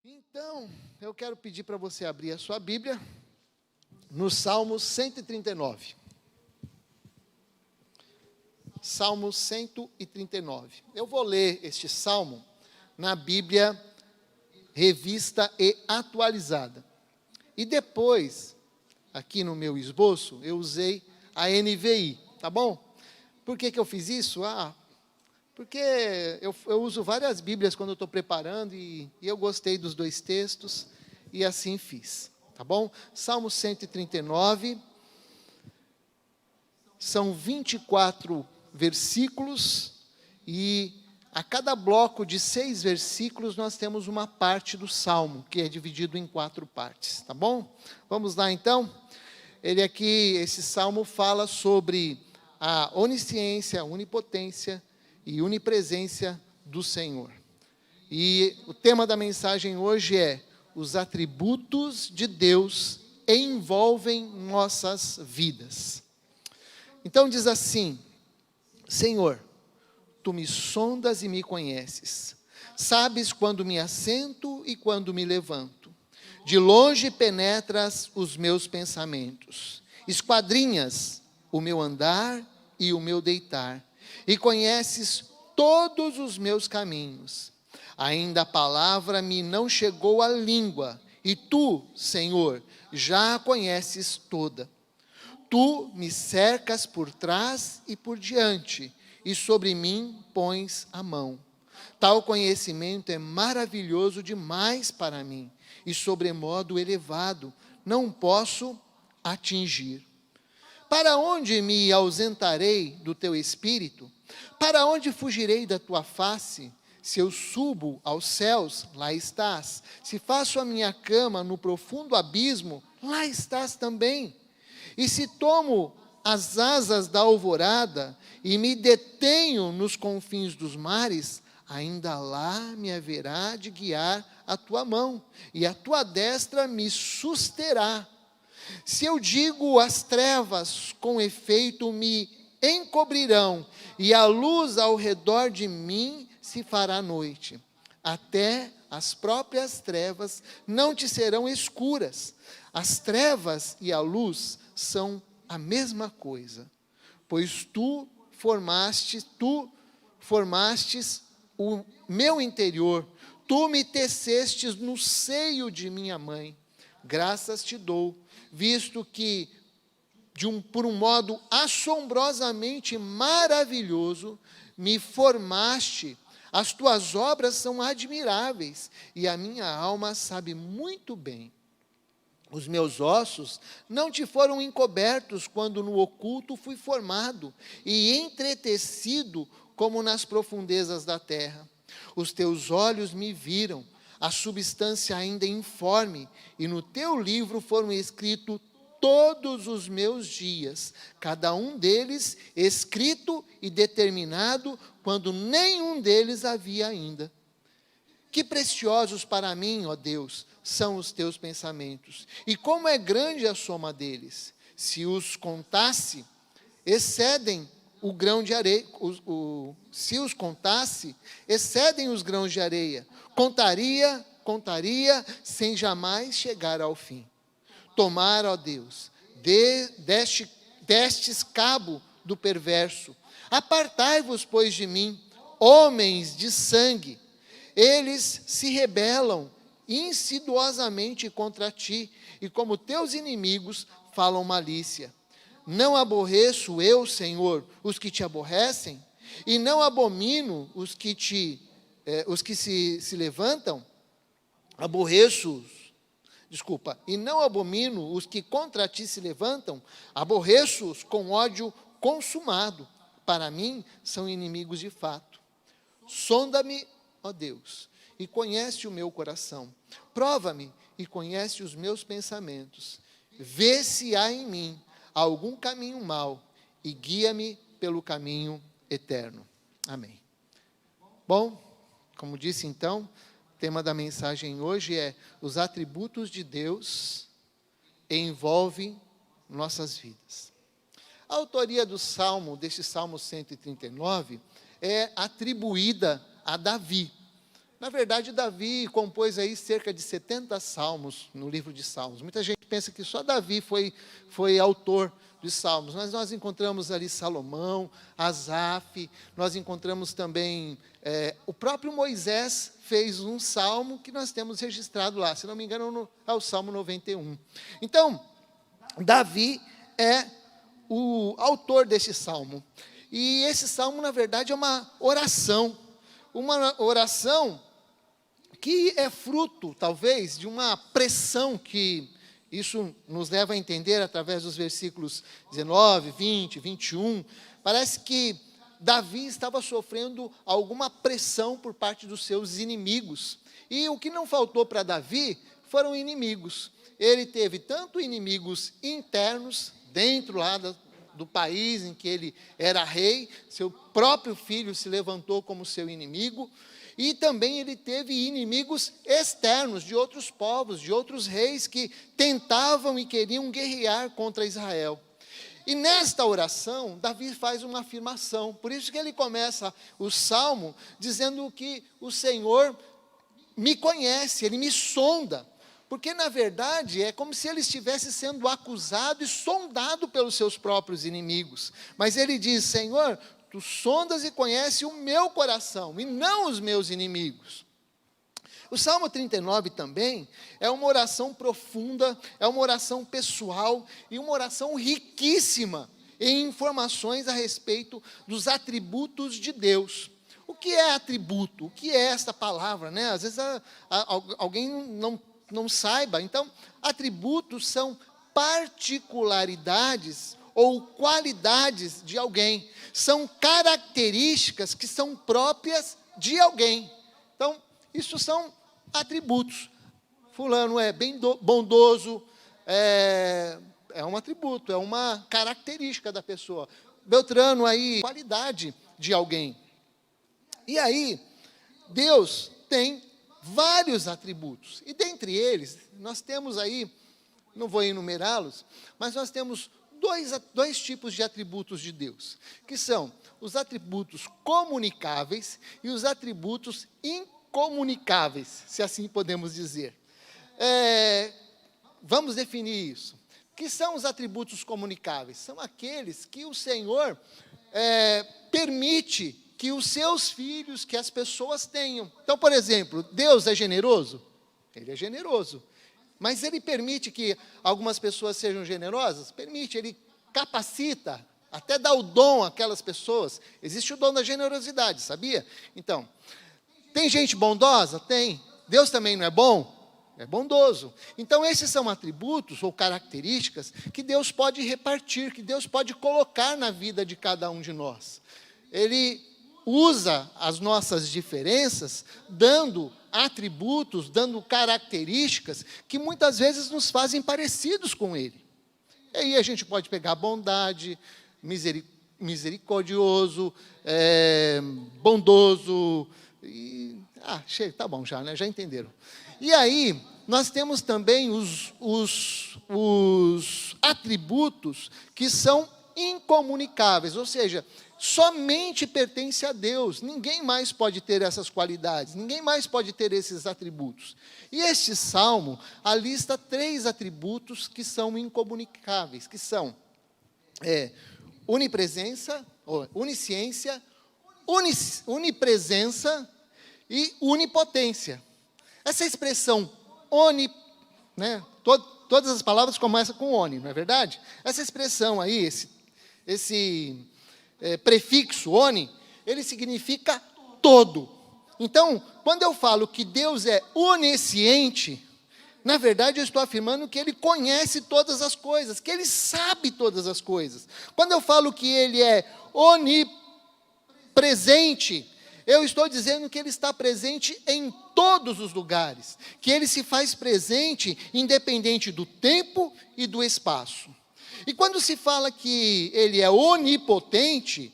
Então, eu quero pedir para você abrir a sua Bíblia no Salmo 139. Salmo 139. Eu vou ler este salmo na Bíblia Revista e Atualizada. E depois, aqui no meu esboço, eu usei a NVI, tá bom? Por que eu fiz isso? Porque eu uso várias Bíblias quando eu estou preparando e eu gostei dos dois textos e assim fiz, tá bom? Salmo 139, são 24 versículos e a cada bloco de 6 versículos nós temos uma parte do Salmo, que é dividido em 4 partes, tá bom? Vamos lá então? Esse Salmo fala sobre a onisciência, a onipotência e onipresença do Senhor. E o tema da mensagem hoje é: os atributos de Deus envolvem nossas vidas. Então diz assim: Senhor, Tu me sondas e me conheces. Sabes quando me assento e quando me levanto. De longe penetras os meus pensamentos. Esquadrinhas o meu andar e o meu deitar. E conheces todos os meus caminhos. Ainda a palavra me não chegou à língua, e Tu, Senhor, já a conheces toda. Tu me cercas por trás e por diante, e sobre mim pões a mão. Tal conhecimento é maravilhoso demais para mim, e sobremodo elevado, não posso atingir. Para onde me ausentarei do Teu Espírito? Para onde fugirei da Tua face? Se eu subo aos céus, lá estás. Se faço a minha cama no profundo abismo, lá estás também. E se tomo as asas da alvorada e me detenho nos confins dos mares, ainda lá me haverá de guiar a Tua mão, e a Tua destra me susterá. Se eu digo as trevas, com efeito me encobrirão, e a luz ao redor de mim se fará noite. Até as próprias trevas não te serão escuras. As trevas e a luz são a mesma coisa. Pois tu formastes o meu interior, tu me tecestes no seio de minha mãe. Graças te dou, visto que por um modo assombrosamente maravilhoso me formaste. As tuas obras são admiráveis, e a minha alma sabe muito bem. Os meus ossos não te foram encobertos quando no oculto fui formado e entretecido como nas profundezas da terra. Os teus olhos me viram, a substância ainda informe, e no teu livro foram escritos todos os meus dias, cada um deles escrito e determinado, quando nenhum deles havia ainda. Que preciosos para mim, ó Deus, são os teus pensamentos, e como é grande a soma deles. Se os contasse, excedem o grão de areia. Se os contasse, excedem os grãos de areia. Contaria, sem jamais chegar ao fim. Tomara, ó Deus, destes cabo do perverso. Apartai-vos, pois, de mim, homens de sangue. Eles se rebelam insidiosamente contra ti, e como teus inimigos falam malícia. Não aborreço eu, Senhor, os que te aborrecem, e não abomino os que se levantam. E não abomino os que contra ti se levantam, aborreço-os com ódio consumado. Para mim, são inimigos de fato. Sonda-me, ó Deus, e conhece o meu coração. Prova-me e conhece os meus pensamentos. Vê se há em mim algum caminho mau e guia-me pelo caminho eterno. Amém. Bom, como disse então, o tema da mensagem hoje é: os atributos de Deus envolvem nossas vidas. A autoria deste Salmo 139, é atribuída a Davi. Na verdade, Davi compôs aí cerca de 70 salmos no livro de Salmos. Muita gente pensa que só Davi foi autor de salmos, mas nós encontramos ali Salomão, Asaf, nós encontramos também, o próprio Moisés fez um salmo que nós temos registrado lá, se não me engano, é o Salmo 91. Então, Davi é o autor desse salmo. E esse salmo, na verdade, é uma oração que é fruto, talvez, de uma pressão que isso nos leva a entender através dos versículos 19, 20, 21. Parece que Davi estava sofrendo alguma pressão por parte dos seus inimigos. E o que não faltou para Davi foram inimigos. Ele teve tanto inimigos internos, dentro lá do país em que ele era rei, seu próprio filho se levantou como seu inimigo, e também ele teve inimigos externos, de outros povos, de outros reis que tentavam e queriam guerrear contra Israel. E nesta oração, Davi faz uma afirmação, por isso que ele começa o salmo dizendo que o Senhor me conhece, Ele me sonda, porque na verdade é como se ele estivesse sendo acusado e sondado pelos seus próprios inimigos, mas ele diz: Senhor, Tu sondas e conheces o meu coração, e não os meus inimigos. O Salmo 39 também é uma oração profunda, é uma oração pessoal, e uma oração riquíssima em informações a respeito dos atributos de Deus. O que é atributo? O que é esta palavra, né? Às vezes alguém não saiba. Então, atributos são particularidades ou qualidades de alguém. São características que são próprias de alguém. Então, isso são atributos. Fulano é bem bondoso, é um atributo, é uma característica da pessoa. Beltrano aí, qualidade de alguém. E aí, Deus tem vários atributos. E dentre eles, nós temos aí, não vou enumerá-los, mas nós temos dois tipos de atributos de Deus, que são os atributos comunicáveis e os atributos incomunicáveis, se assim podemos dizer. Vamos definir isso. O que são os atributos comunicáveis? São aqueles que o Senhor permite que os seus filhos, que as pessoas tenham. Então, por exemplo, Deus é generoso? Ele é generoso. Mas Ele permite que algumas pessoas sejam generosas? Permite, Ele capacita, até dá o dom àquelas pessoas. Existe o dom da generosidade, sabia? Então, tem gente bondosa? Tem. Deus também não é bom? É bondoso. Então, esses são atributos ou características que Deus pode repartir, que Deus pode colocar na vida de cada um de nós. Ele usa as nossas diferenças, dando atributos, dando características que muitas vezes nos fazem parecidos com Ele. E aí a gente pode pegar bondade, misericordioso, bondoso, tá bom já, né? Já entenderam. E aí, nós temos também os atributos que são incomunicáveis, ou seja, somente pertence a Deus, ninguém mais pode ter essas qualidades, ninguém mais pode ter esses atributos. E este salmo alista 3 atributos que são incomunicáveis, que são onipresença, onisciência, onipresença e onipotência. Essa expressão todas as palavras começam com oni, não é verdade? Essa expressão aí, esse prefixo oni, ele significa todo. Então, quando eu falo que Deus é onisciente, na verdade eu estou afirmando que Ele conhece todas as coisas, que Ele sabe todas as coisas. Quando eu falo que Ele é onipresente, eu estou dizendo que Ele está presente em todos os lugares, que Ele se faz presente independente do tempo e do espaço. E quando se fala que Ele é onipotente,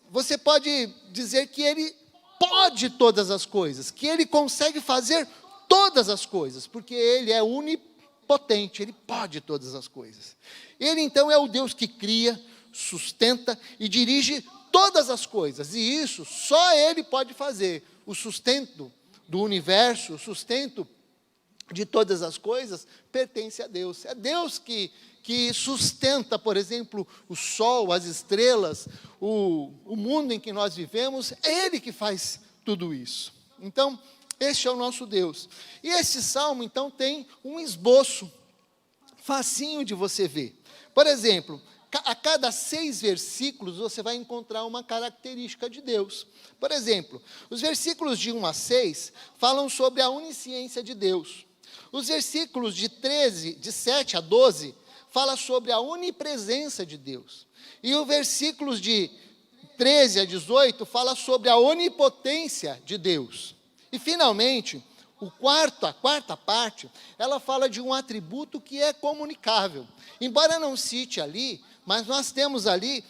você pode dizer que Ele pode todas as coisas, que Ele consegue fazer todas as coisas, porque Ele é onipotente, Ele pode todas as coisas. Ele então é o Deus que cria, sustenta e dirige todas as coisas, e isso só Ele pode fazer, o sustento, do universo, o sustento de todas as coisas, pertence a Deus. É Deus que sustenta, por exemplo, o sol, as estrelas, o mundo em que nós vivemos. É Ele que faz tudo isso. Então, este é o nosso Deus. E esse salmo, então, tem um esboço facinho de você ver. Por exemplo, a cada 6 versículos você vai encontrar uma característica de Deus. Por exemplo, os versículos de 1 a 6 falam sobre a onisciência de Deus. Os versículos de 7 a 12 falam sobre a onipresença de Deus. E os versículos de 13 a 18 falam sobre a onipotência de Deus. E finalmente, a quarta parte, ela fala de um atributo que é comunicável. Embora não cite ali, mas nós temos ali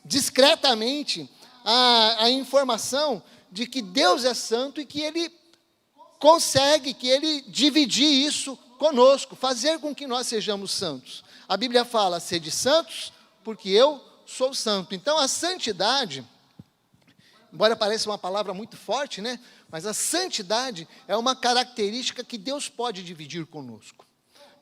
discretamente a informação de que Deus é santo e que Ele consegue, que Ele dividir isso conosco, fazer com que nós sejamos santos. A Bíblia fala, sede santos, porque eu sou santo. Então a santidade, embora pareça uma palavra muito forte, né? Mas a santidade é uma característica que Deus pode dividir conosco.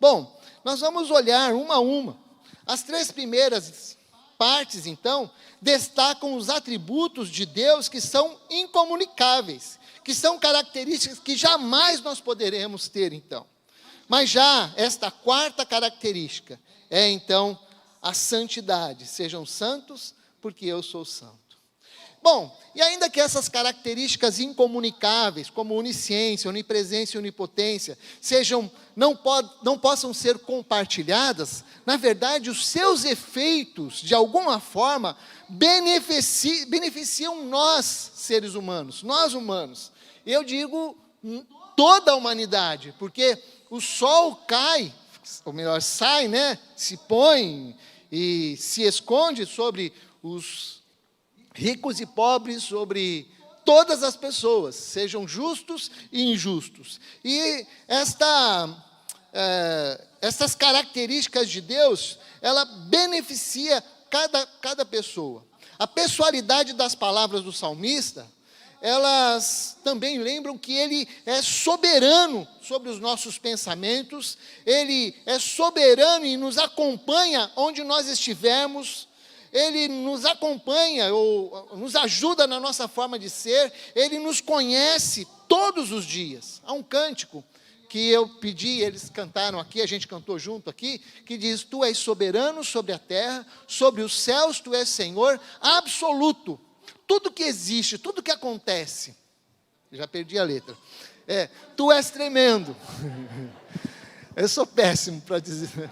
Bom, nós vamos olhar uma a uma. As 3 primeiras partes, então, destacam os atributos de Deus que são incomunicáveis, que são características que jamais nós poderemos ter, então. Mas já esta quarta característica é, então, a santidade. Sejam santos, porque eu sou santo. Bom, e ainda que essas características incomunicáveis, como onisciência, onipresença e onipotência, não possam ser compartilhadas, na verdade, os seus efeitos, de alguma forma, beneficiam nós, seres humanos, nós humanos. Eu digo toda a humanidade, porque o sol cai, ou melhor, sai, né? Se põe e se esconde sobre os ricos e pobres, sobre todas as pessoas, sejam justos e injustos. E essas características de Deus, ela beneficia cada pessoa. A pessoalidade das palavras do salmista, elas também lembram que Ele é soberano sobre os nossos pensamentos, Ele é soberano e nos acompanha onde nós estivermos. Ele nos acompanha, ou nos ajuda na nossa forma de ser, Ele nos conhece todos os dias. Há um cântico que eu pedi, eles cantaram aqui, a gente cantou junto aqui, que diz, Tu és soberano sobre a terra, sobre os céus Tu és Senhor absoluto. Tudo que existe, tudo que acontece, já perdi a letra, Tu és tremendo. Eu sou péssimo para dizer...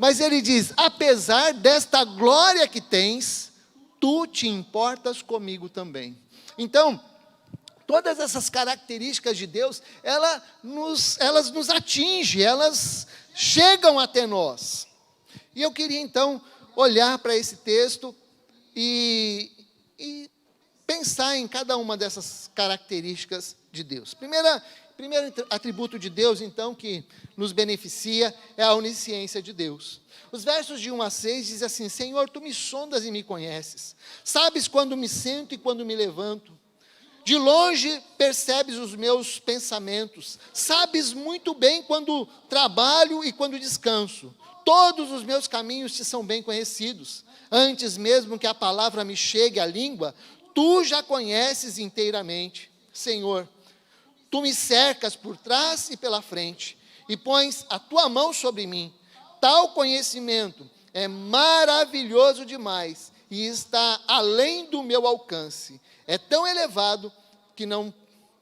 Mas ele diz, apesar desta glória que tens, tu te importas comigo também. Então, todas essas características de Deus, elas nos atingem, elas chegam até nós. E eu queria então olhar para esse texto e pensar em cada uma dessas características de Deus. Primeiro atributo de Deus, então, que nos beneficia é a onisciência de Deus. Os versos de 1 a 6 dizem assim, Senhor, Tu me sondas e me conheces. Sabes quando me sento e quando me levanto. De longe percebes os meus pensamentos. Sabes muito bem quando trabalho e quando descanso. Todos os meus caminhos Te são bem conhecidos. Antes mesmo que a palavra me chegue à língua, Tu já conheces inteiramente. Senhor, Tu me cercas por trás e pela frente, e pões a Tua mão sobre mim. Tal conhecimento é maravilhoso demais, e está além do meu alcance. É tão elevado que não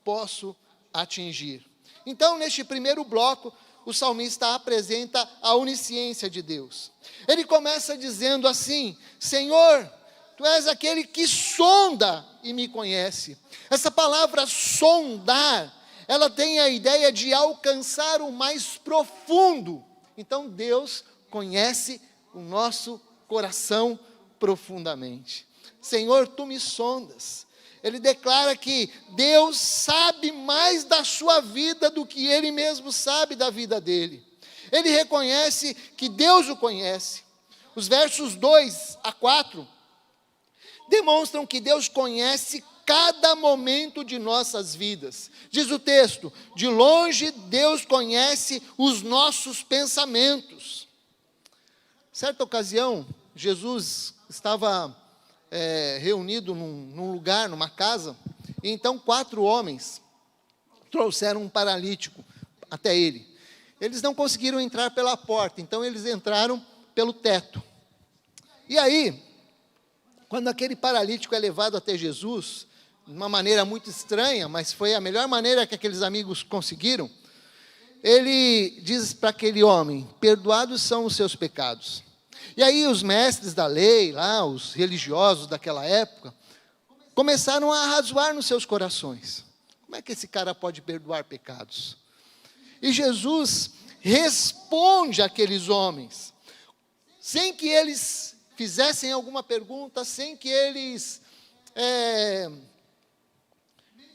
posso atingir. Então, neste primeiro bloco, o salmista apresenta a onisciência de Deus. Ele começa dizendo assim, Senhor, Tu és aquele que sonda e me conhece. Essa palavra sondar, ela tem a ideia de alcançar o mais profundo. Então Deus conhece o nosso coração profundamente. Senhor, Tu me sondas. Ele declara que Deus sabe mais da sua vida do que Ele mesmo sabe da vida dele. Ele reconhece que Deus o conhece. Os versos 2 a 4 demonstram que Deus conhece cada momento de nossas vidas. Diz o texto: de longe Deus conhece os nossos pensamentos. Certa ocasião, Jesus estava reunido num lugar, numa casa, e então 4 homens trouxeram um paralítico até ele. Eles não conseguiram entrar pela porta, então eles entraram pelo teto. E aí, quando aquele paralítico é levado até Jesus, de uma maneira muito estranha, mas foi a melhor maneira que aqueles amigos conseguiram, ele diz para aquele homem: perdoados são os seus pecados. E aí os mestres da lei, lá, os religiosos daquela época, começaram a razoar nos seus corações: como é que esse cara pode perdoar pecados? E Jesus responde àqueles homens, sem que eles fizessem alguma pergunta, sem que eles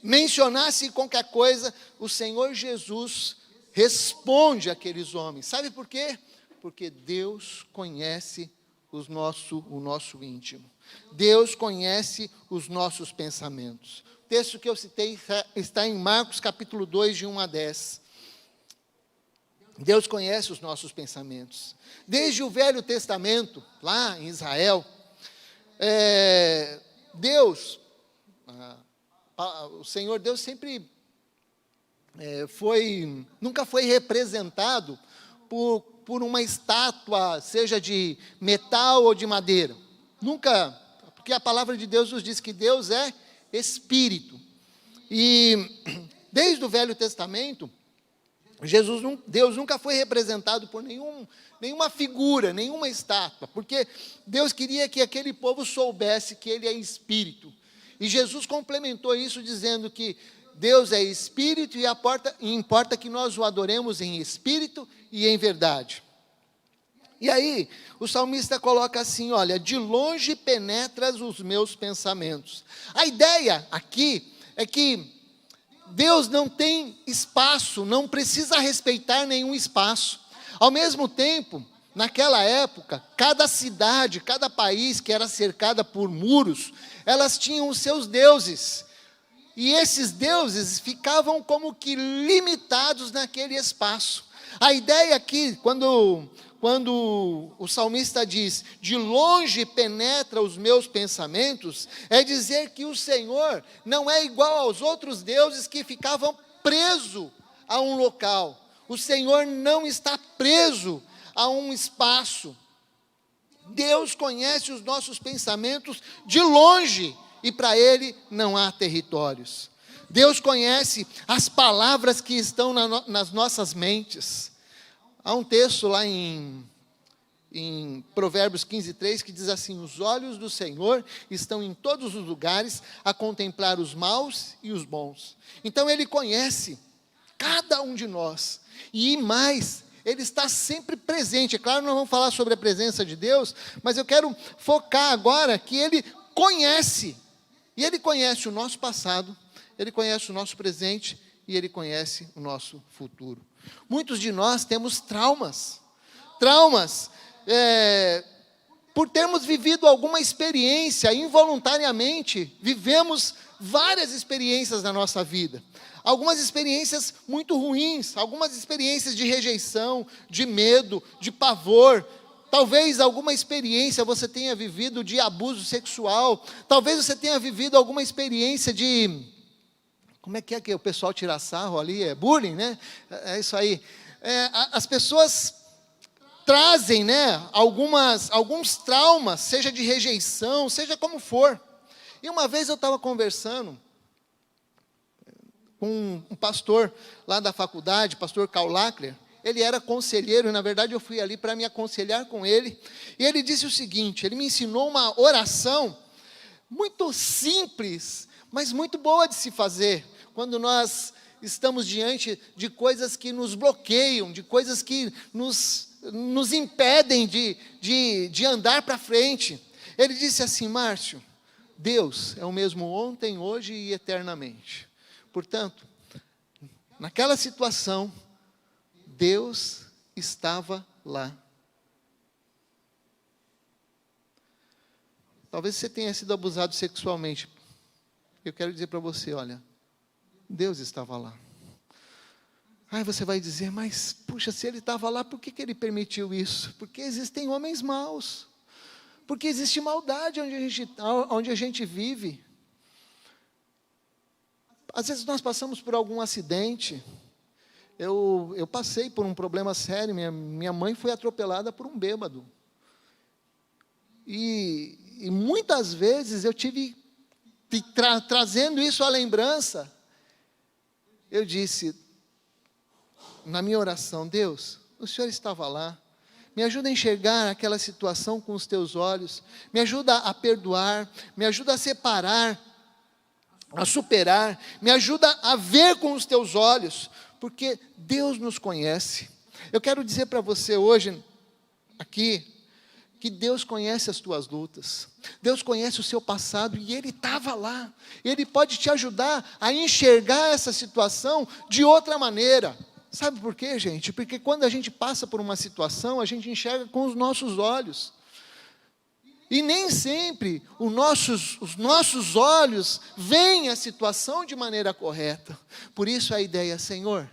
mencionassem qualquer coisa. O Senhor Jesus responde àqueles homens. Sabe por quê? Porque Deus conhece o nosso íntimo. Deus conhece os nossos pensamentos. O texto que eu citei está em Marcos capítulo 2, de 1 a 10. Deus conhece os nossos pensamentos. Desde o Velho Testamento, lá em Israel, o Senhor Deus sempre nunca foi representado por uma estátua, seja de metal ou de madeira. Nunca, porque a palavra de Deus nos diz que Deus é Espírito. E desde o Velho Testamento, Deus nunca foi representado por nenhuma figura, nenhuma estátua, porque Deus queria que aquele povo soubesse que Ele é Espírito. E Jesus complementou isso dizendo que Deus é Espírito e importa que nós o adoremos em Espírito e em verdade. E aí, o salmista coloca assim: olha, de longe penetras os meus pensamentos. A ideia aqui é que Deus não tem espaço, não precisa respeitar nenhum espaço. Ao mesmo tempo, naquela época, cada cidade, cada país que era cercada por muros, elas tinham os seus deuses. E esses deuses ficavam como que limitados naquele espaço. A ideia aqui, quando o salmista diz: de longe penetra os meus pensamentos, é dizer que o Senhor não é igual aos outros deuses que ficavam presos a um local. O Senhor não está preso a um espaço. Deus conhece os nossos pensamentos de longe, e para Ele não há territórios. Deus conhece as palavras que estão nas nossas mentes. Há um texto lá em Provérbios 15:3 que diz assim: os olhos do Senhor estão em todos os lugares, a contemplar os maus e os bons. Então Ele conhece cada um de nós, e mais, Ele está sempre presente. É claro, nós vamos falar sobre a presença de Deus, mas eu quero focar agora que Ele conhece, e Ele conhece o nosso passado, Ele conhece o nosso presente, e Ele conhece o nosso futuro. Muitos de nós temos traumas, por termos vivido alguma experiência, involuntariamente, vivemos várias experiências na nossa vida. Algumas experiências muito ruins, algumas experiências de rejeição, de medo, de pavor. Talvez alguma experiência você tenha vivido de abuso sexual. Talvez você tenha vivido alguma experiência de... Como é que o pessoal tira sarro ali? É bullying, né? É isso aí. As pessoas trazem, né, alguns traumas, seja de rejeição, seja como for. E uma vez eu estava conversando com um pastor lá da faculdade, pastor Karl Lackler. Ele era conselheiro, e na verdade eu fui ali para me aconselhar com ele. E ele disse o seguinte, ele me ensinou uma oração muito simples, mas muito boa de se fazer, quando nós estamos diante de coisas que nos bloqueiam, de coisas que nos impedem de andar para frente. Ele disse assim: Márcio, Deus é o mesmo ontem, hoje e eternamente. Portanto, naquela situação, Deus estava lá. Talvez você tenha sido abusado sexualmente. Eu quero dizer para você, olha, Deus estava lá. Aí você vai dizer, mas, puxa, se Ele estava lá, por que Ele permitiu isso? Porque existem homens maus. Porque existe maldade onde a gente vive. Às vezes nós passamos por algum acidente. Eu passei por um problema sério. Minha mãe foi atropelada por um bêbado. E muitas vezes eu tive, trazendo isso à lembrança, eu disse, na minha oração, Deus, o Senhor estava lá. Me ajuda a enxergar aquela situação com os teus olhos. Me ajuda a perdoar. Me ajuda a separar, a superar. Me ajuda a ver com os teus olhos. Porque Deus nos conhece. Eu quero dizer para você hoje, aqui, que Deus conhece as tuas lutas. Deus conhece o seu passado e Ele estava lá. Ele pode te ajudar a enxergar essa situação de outra maneira. Sabe por quê, gente? Porque quando a gente passa por uma situação, a gente enxerga com os nossos olhos. E nem sempre os nossos olhos veem a situação de maneira correta. Por isso a ideia, Senhor,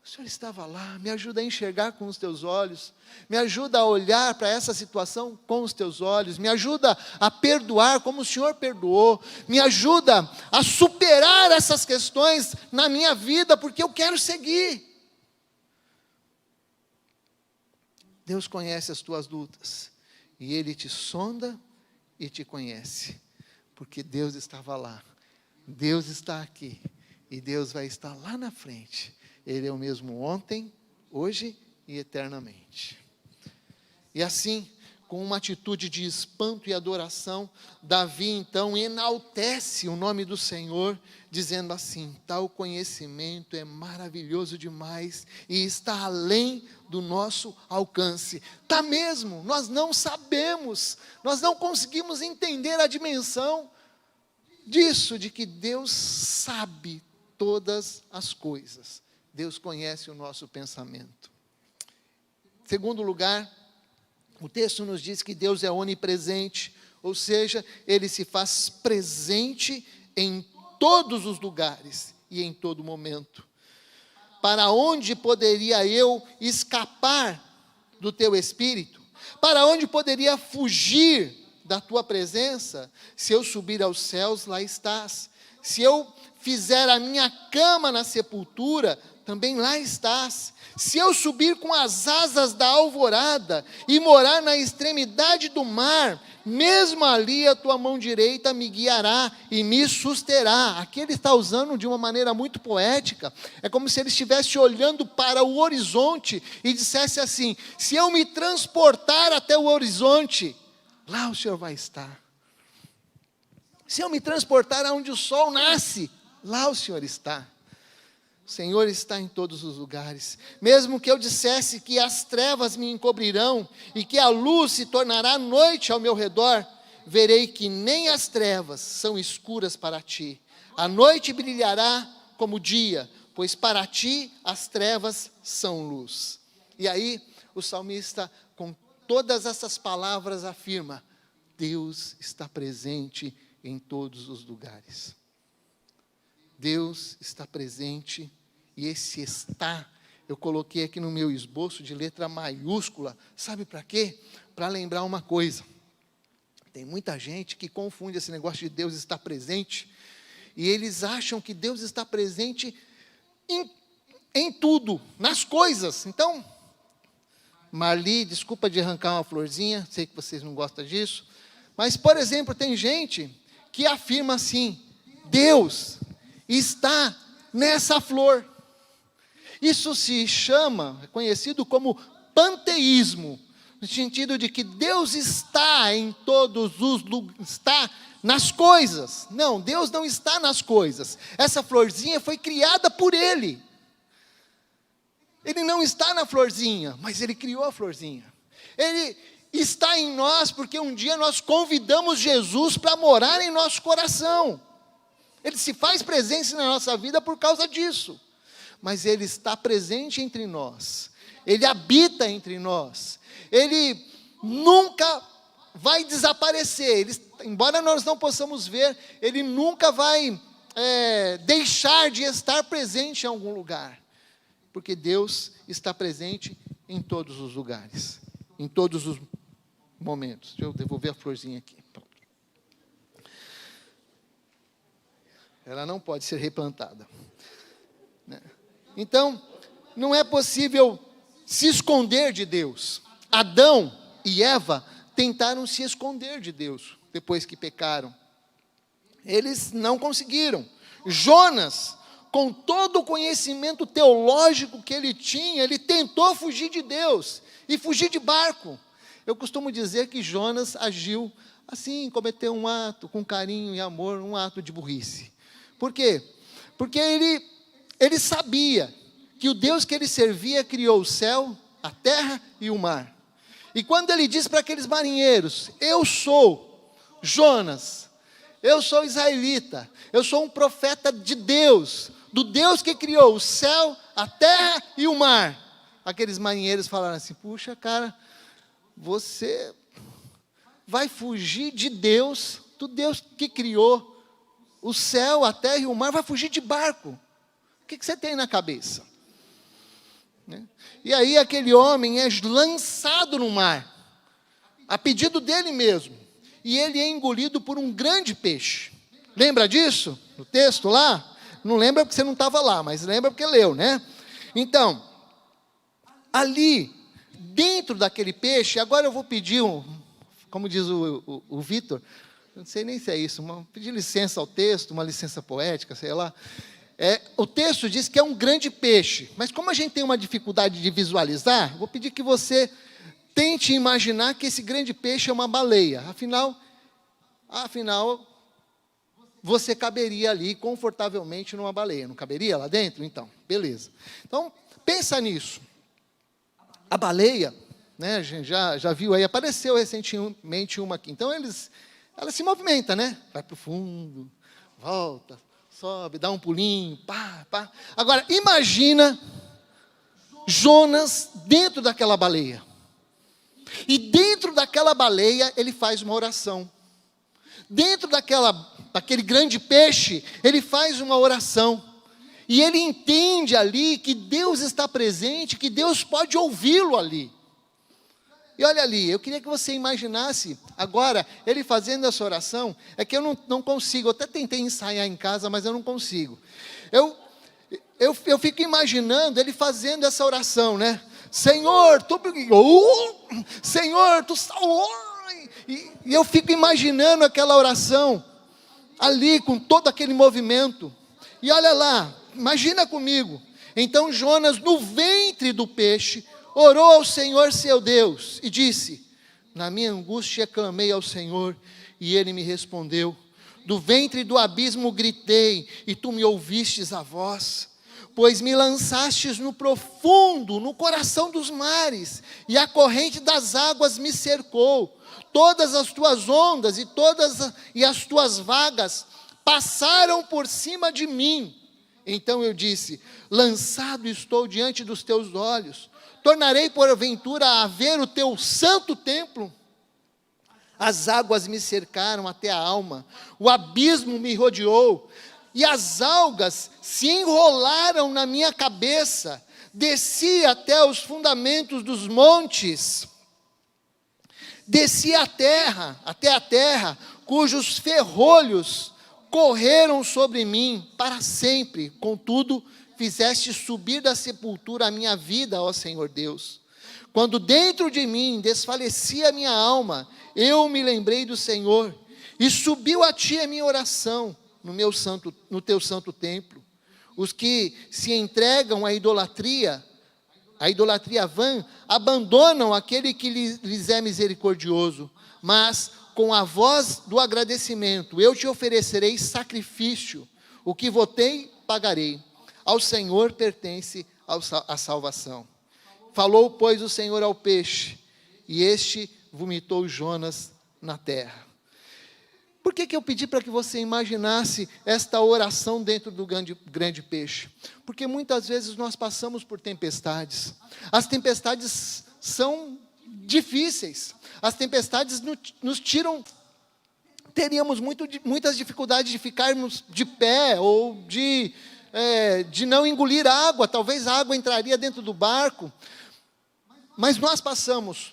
o Senhor estava lá, me ajuda a enxergar com os teus olhos, me ajuda a olhar para essa situação com os teus olhos, me ajuda a perdoar como o Senhor perdoou, me ajuda a superar essas questões na minha vida, porque eu quero seguir. Deus conhece as tuas lutas, e Ele te sonda e te conhece, porque Deus estava lá, Deus está aqui, e Deus vai estar lá na frente. Ele é o mesmo ontem, hoje e eternamente. E assim, com uma atitude de espanto e adoração, Davi então enaltece o nome do Senhor, dizendo assim, tal conhecimento é maravilhoso demais e está além do nosso alcance. Está mesmo, nós não sabemos, nós não conseguimos entender a dimensão disso, de que Deus sabe todas as coisas. Deus conhece o nosso pensamento. Segundo lugar, o texto nos diz que Deus é onipresente, ou seja, Ele se faz presente em todos os lugares e em todo momento. Para onde poderia eu escapar do Teu Espírito? Para onde poderia fugir da Tua presença? Se eu subir aos céus, lá estás. Se eu fizer a minha cama na sepultura, também lá estás. Se eu subir com as asas da alvorada e morar na extremidade do mar, mesmo ali a tua mão direita me guiará e me susterá. Aqui ele está usando de uma maneira muito poética. É como se ele estivesse olhando para o horizonte e dissesse assim, se eu me transportar até o horizonte, lá o Senhor vai estar. Se eu me transportar aonde o sol nasce, lá o Senhor está. O Senhor está em todos os lugares. Mesmo que eu dissesse que as trevas me encobrirão e que a luz se tornará noite ao meu redor, verei que nem as trevas são escuras para ti. A noite brilhará como dia, pois para ti as trevas são luz. E aí o salmista, com todas essas palavras, afirma, Deus está presente em todos os lugares. Deus está presente. E esse está, eu coloquei aqui no meu esboço de letra maiúscula, sabe para quê? Para lembrar uma coisa, tem muita gente que confunde esse negócio de Deus estar presente, e eles acham que Deus está presente em tudo, nas coisas. Então, Marli, desculpa de arrancar uma florzinha, sei que vocês não gostam disso, mas, por exemplo, tem gente que afirma assim, Deus está nessa flor. Isso se chama, é conhecido como panteísmo, no sentido de que Deus está em todos os lugares, está nas coisas. Não, Deus não está nas coisas. Essa florzinha foi criada por Ele. Ele não está na florzinha, mas Ele criou a florzinha. Ele está em nós porque um dia nós convidamos Jesus para morar em nosso coração. Ele se faz presente na nossa vida por causa disso. Mas Ele está presente entre nós, Ele habita entre nós, Ele nunca vai desaparecer. Embora nós não possamos ver, ele nunca vai deixar de estar presente em algum lugar. Porque Deus está presente em todos os lugares, em todos os momentos. Deixa eu devolver a florzinha aqui. Ela não pode ser replantada. Então, não é possível se esconder de Deus. Adão e Eva tentaram se esconder de Deus depois que pecaram. Eles não conseguiram. Jonas, com todo o conhecimento teológico que ele tinha, ele tentou fugir de Deus e fugir de barco. Eu costumo dizer que Jonas agiu assim, cometeu um ato com carinho e amor, um ato de burrice. Por quê? Porque ele sabia que o Deus que ele servia criou o céu, a terra e o mar. E quando ele diz para aqueles marinheiros: eu sou Jonas, eu sou israelita, eu sou um profeta de Deus, do Deus que criou o céu, a terra e o mar. Aqueles marinheiros falaram assim: puxa, cara, você vai fugir de Deus, do Deus que criou o céu, a terra e o mar, vai fugir de barco. O que você tem na cabeça? E aí aquele homem é lançado no mar, a pedido dele mesmo, e ele é engolido por um grande peixe. Lembra disso? No texto lá? Não lembra porque você não estava lá, mas lembra porque leu, né? Então, ali, dentro daquele peixe, agora eu vou pedir, como diz o Vitor, não sei nem se é isso, pedir licença ao texto, uma licença poética, sei lá. O texto diz que é um grande peixe, mas como a gente tem uma dificuldade de visualizar, vou pedir que você tente imaginar que esse grande peixe é uma baleia. Afinal, você caberia ali confortavelmente numa baleia, não caberia lá dentro? Então, beleza. Então, pensa nisso. A baleia, né, a gente já viu aí, apareceu recentemente uma aqui. Então, ela se movimenta, né? Vai para o fundo, volta, sobe, dá um pulinho, pá, pá. Agora, imagina Jonas dentro daquela baleia. E dentro daquela baleia, ele faz uma oração. Dentro daquele grande peixe, ele faz uma oração. E ele entende ali que Deus está presente, que Deus pode ouvi-lo ali. E olha ali, eu queria que você imaginasse, agora, ele fazendo essa oração, é que eu não consigo, eu até tentei ensaiar em casa, mas eu não consigo. Eu fico imaginando ele fazendo essa oração, né? Senhor, Senhor, tu salvou. E eu fico imaginando aquela oração, ali com todo aquele movimento. E olha lá, imagina comigo. Então Jonas, no ventre do peixe, orou ao Senhor seu Deus e disse: na minha angústia clamei ao Senhor e Ele me respondeu. Do ventre do abismo gritei e tu me ouvistes a voz. Pois me lançastes no profundo, no coração dos mares, e a corrente das águas me cercou. Todas as tuas ondas e as tuas vagas passaram por cima de mim. Então eu disse: lançado estou diante dos teus olhos. Tornarei porventura a ver o teu santo templo? As águas me cercaram até a alma, o abismo me rodeou, e as algas se enrolaram na minha cabeça. Desci até os fundamentos dos montes, desci até a terra, cujos ferrolhos correram sobre mim para sempre. Contudo, fizeste subir da sepultura a minha vida, ó Senhor Deus. Quando dentro de mim desfalecia a minha alma, eu me lembrei do Senhor, e subiu a ti a minha oração no teu santo templo. Os que se entregam à idolatria vã, abandonam aquele que lhes é misericordioso. Mas com a voz do agradecimento eu te oferecerei sacrifício, o que votei, pagarei. Ao Senhor pertence a salvação. Falou, pois, o Senhor ao peixe, e este vomitou Jonas na terra. Por que eu pedi para que você imaginasse esta oração dentro do grande peixe? Porque muitas vezes nós passamos por tempestades. As tempestades são difíceis. As tempestades nos tiram, teríamos muitas dificuldades de ficarmos de pé, ou de não engolir água. Talvez a água entraria dentro do barco. Mas nós passamos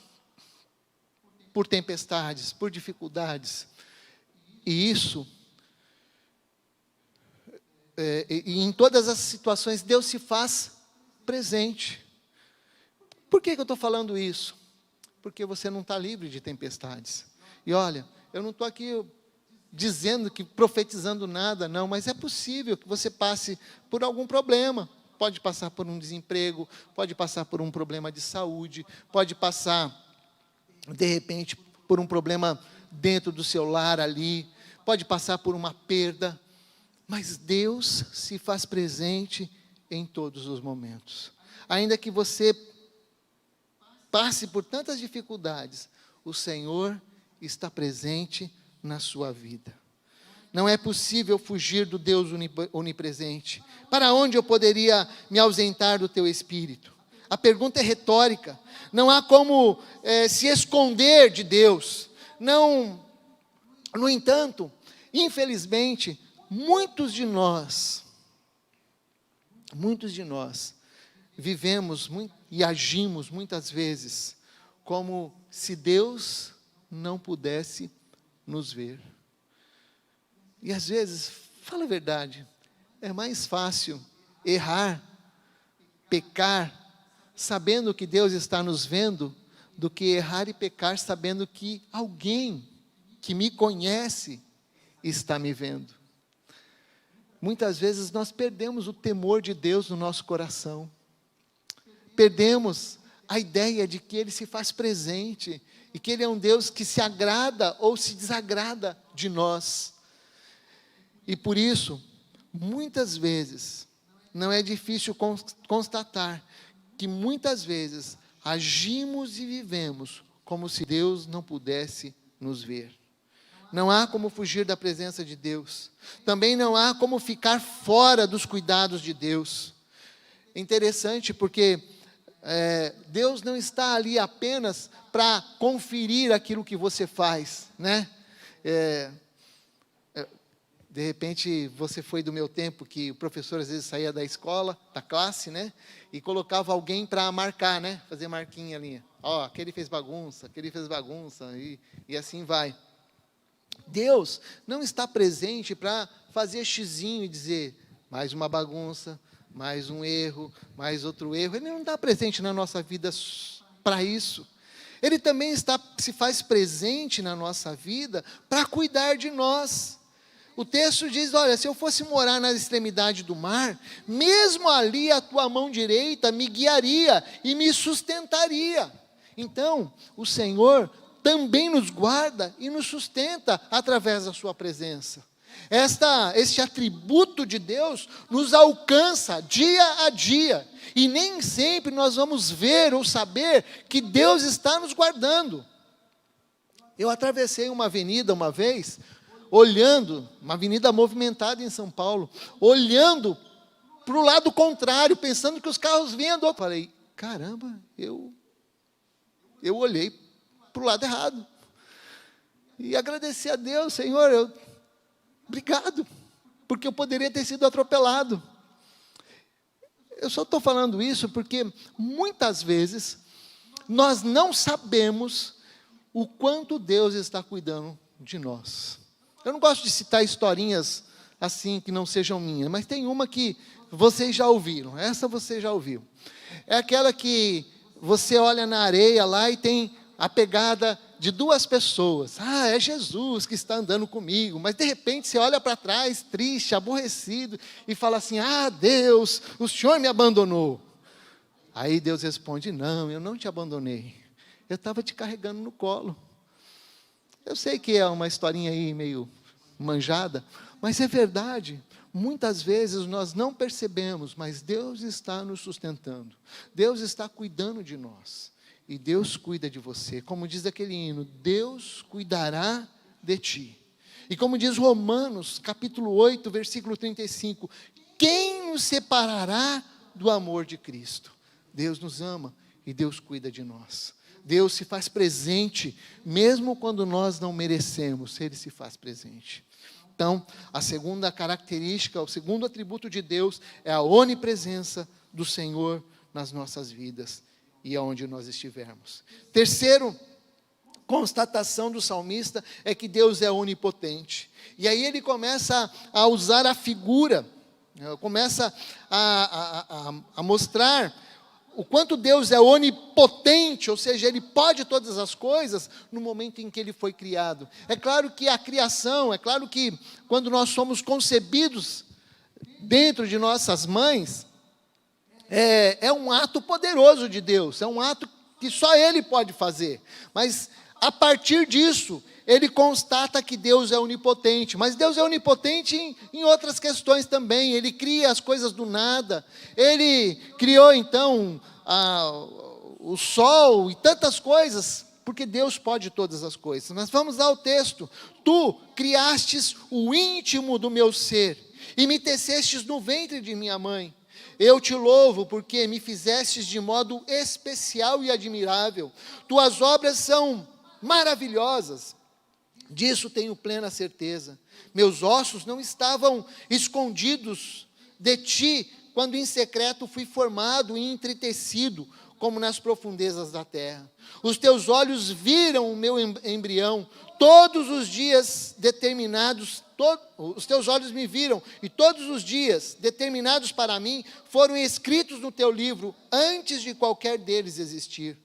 por tempestades, por dificuldades. E isso, e em todas as situações, Deus se faz presente. Por que eu estou falando isso? Porque você não está livre de tempestades. E olha, eu não estou aqui dizendo profetizando nada, não, mas é possível que você passe por algum problema. Pode passar por um desemprego, pode passar por um problema de saúde, pode passar, de repente, por um problema dentro do seu lar ali, pode passar por uma perda, mas Deus se faz presente em todos os momentos. Ainda que você passe por tantas dificuldades, o Senhor está presente na sua vida. Não é possível fugir do Deus onipresente. Para onde eu poderia me ausentar do teu Espírito? A pergunta é retórica. Não há como se esconder de Deus. Não, no entanto, infelizmente, muitos de nós vivemos e agimos muitas vezes como se Deus não pudesse nos ver. E às vezes, fala a verdade, é mais fácil errar, pecar, sabendo que Deus está nos vendo, do que errar e pecar sabendo que alguém que me conhece está me vendo. Muitas vezes nós perdemos o temor de Deus no nosso coração. Perdemos a ideia de que Ele se faz presente e que Ele é um Deus que se agrada ou se desagrada de nós. E por isso, muitas vezes, não é difícil constatar que muitas vezes agimos e vivemos como se Deus não pudesse nos ver. Não há como fugir da presença de Deus. Também não há como ficar fora dos cuidados de Deus. É interessante porque Deus não está ali apenas para conferir aquilo que você faz, né? De repente, você foi do meu tempo, que o professor às vezes saía da escola, da classe, né? E colocava alguém para marcar, né? Fazer marquinha ali. Ó, aquele fez bagunça, e assim vai. Deus não está presente para fazer xizinho e dizer, mais uma bagunça, mais um erro, mais outro erro. Ele não está presente na nossa vida para isso. Ele também se faz presente na nossa vida para cuidar de nós. O texto diz, olha, se eu fosse morar na extremidade do mar, mesmo ali a tua mão direita me guiaria e me sustentaria. Então, o Senhor também nos guarda e nos sustenta através da sua presença. Este atributo de Deus nos alcança dia a dia. E nem sempre nós vamos ver ou saber que Deus está nos guardando. Eu atravessei uma avenida uma vez, olhando, uma avenida movimentada em São Paulo, olhando para o lado contrário, pensando que os carros vinham do outro. Falei, caramba, eu olhei para o lado errado. E agradeci a Deus, Senhor, obrigado, porque eu poderia ter sido atropelado. Eu só estou falando isso porque muitas vezes nós não sabemos o quanto Deus está cuidando de nós. Eu não gosto de citar historinhas assim que não sejam minhas, mas tem uma que vocês já ouviram, essa você já ouviu. É aquela que você olha na areia lá e tem a pegada de duas pessoas. Ah, é Jesus que está andando comigo. Mas de repente você olha para trás, triste, aborrecido, e fala assim, ah, Deus, o Senhor me abandonou. Aí Deus responde, não, eu não te abandonei. Eu estava te carregando no colo. Eu sei que é uma historinha aí meio manjada, mas é verdade. Muitas vezes nós não percebemos, mas Deus está nos sustentando. Deus está cuidando de nós. E Deus cuida de você. Como diz aquele hino, Deus cuidará de ti. E como diz Romanos, capítulo 8, versículo 35, quem nos separará do amor de Cristo? Deus nos ama e Deus cuida de nós. Deus se faz presente, mesmo quando nós não merecemos, Ele se faz presente. Então, a segunda característica, o segundo atributo de Deus é a onipresença do Senhor nas nossas vidas e aonde nós estivermos. Terceiro constatação do salmista é que Deus é onipotente. E aí ele começa a usar a figura, começa a mostrar o quanto Deus é onipotente, ou seja, Ele pode todas as coisas no momento em que Ele foi criado. É claro que a criação, é claro que quando nós somos concebidos dentro de nossas mães, é um ato poderoso de Deus, é um ato que só Ele pode fazer. Mas a partir disso, Ele constata que Deus é onipotente, mas Deus é onipotente em outras questões também. Ele cria as coisas do nada, Ele criou então o sol e tantas coisas, porque Deus pode todas as coisas. Mas vamos ao texto. Tu criastes o íntimo do meu ser, e me tecestes no ventre de minha mãe. Eu te louvo, porque me fizestes de modo especial e admirável. Tuas obras são maravilhosas, disso tenho plena certeza. Meus ossos não estavam escondidos de ti, quando em secreto fui formado e entretecido, como nas profundezas da terra. Os teus olhos viram o meu embrião, todos os dias determinados, os teus olhos me viram, e todos os dias determinados para mim, foram escritos no teu livro, antes de qualquer deles existir.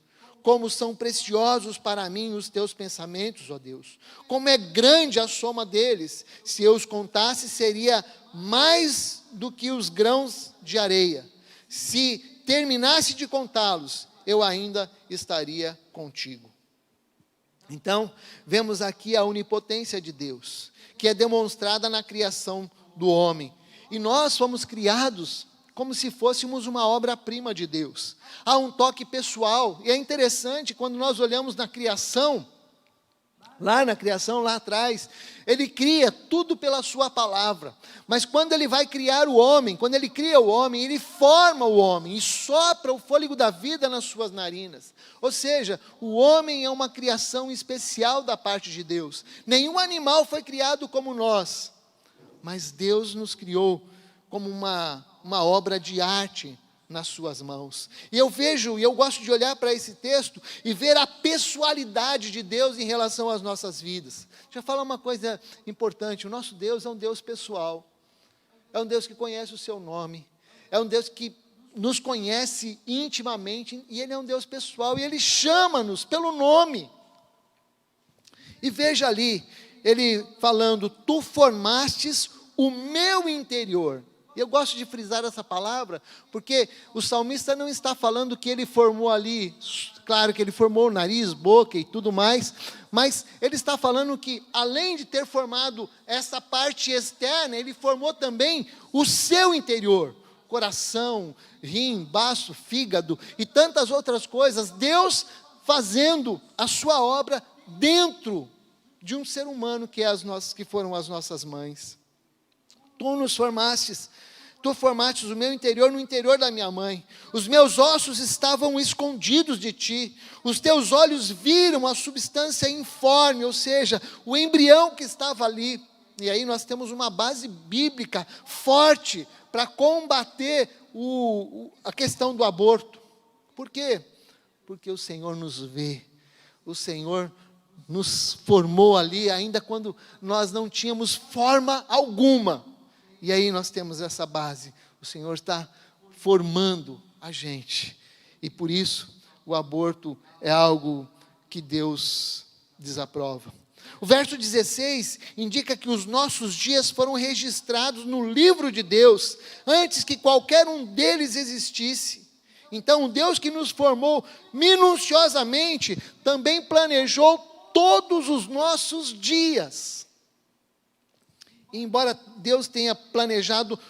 Como são preciosos para mim os teus pensamentos, ó Deus. Como é grande a soma deles. Se eu os contasse, seria mais do que os grãos de areia. Se terminasse de contá-los, eu ainda estaria contigo. Então, vemos aqui a onipotência de Deus, que é demonstrada na criação do homem. E nós fomos criados como se fôssemos uma obra-prima de Deus. Há um toque pessoal, e é interessante quando nós olhamos na criação, lá atrás, Ele cria tudo pela sua palavra, mas quando Ele vai criar o homem, quando Ele cria o homem, Ele forma o homem, e sopra o fôlego da vida nas suas narinas. Ou seja, o homem é uma criação especial da parte de Deus. Nenhum animal foi criado como nós, mas Deus nos criou como uma obra de arte nas suas mãos. E eu gosto de olhar para esse texto e ver a pessoalidade de Deus em relação às nossas vidas. Deixa eu falar uma coisa importante: o nosso Deus é um Deus pessoal, é um Deus que conhece o seu nome, é um Deus que nos conhece intimamente, e Ele é um Deus pessoal, e Ele chama-nos pelo nome. E veja ali, Ele falando: tu formastes o meu interior. E eu gosto de frisar essa palavra, porque o salmista não está falando que ele formou ali, claro que ele formou o nariz, boca e tudo mais, mas ele está falando que, além de ter formado essa parte externa, ele formou também o seu interior, coração, rim, baço, fígado e tantas outras coisas. Deus fazendo a sua obra dentro de um ser humano que foram as nossas mães. Tu nos formastes, tu formastes o meu interior no interior da minha mãe. Os meus ossos estavam escondidos de ti. Os teus olhos viram a substância informe, ou seja, o embrião que estava ali. E aí nós temos uma base bíblica forte para combater a questão do aborto. Por quê? Porque o Senhor nos vê. O Senhor nos formou ali, ainda quando nós não tínhamos forma alguma. E aí nós temos essa base, o Senhor está formando a gente, e por isso o aborto é algo que Deus desaprova. O verso 16 indica que os nossos dias foram registrados no livro de Deus, antes que qualquer um deles existisse. Então o Deus que nos formou minuciosamente, também planejou todos os nossos dias. E embora Deus tenha planejado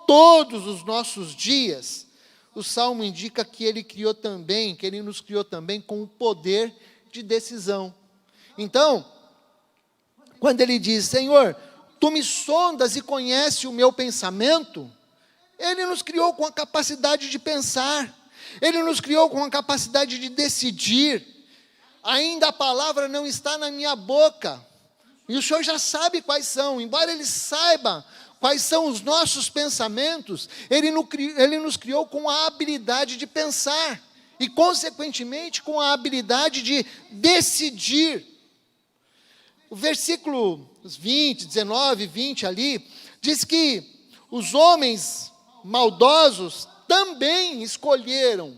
todos os nossos dias, o Salmo indica que Ele nos criou também com o poder de decisão. Então, quando Ele diz: Senhor, Tu me sondas e conheces o meu pensamento, Ele nos criou com a capacidade de pensar, Ele nos criou com a capacidade de decidir. ainda a palavra não está na minha boca. E o Senhor já sabe quais são, embora Ele saiba quais são os nossos pensamentos, Ele nos criou com a habilidade de pensar, e consequentemente com a habilidade de decidir. O versículo 20, 19, 20 ali, diz que os homens maldosos também escolheram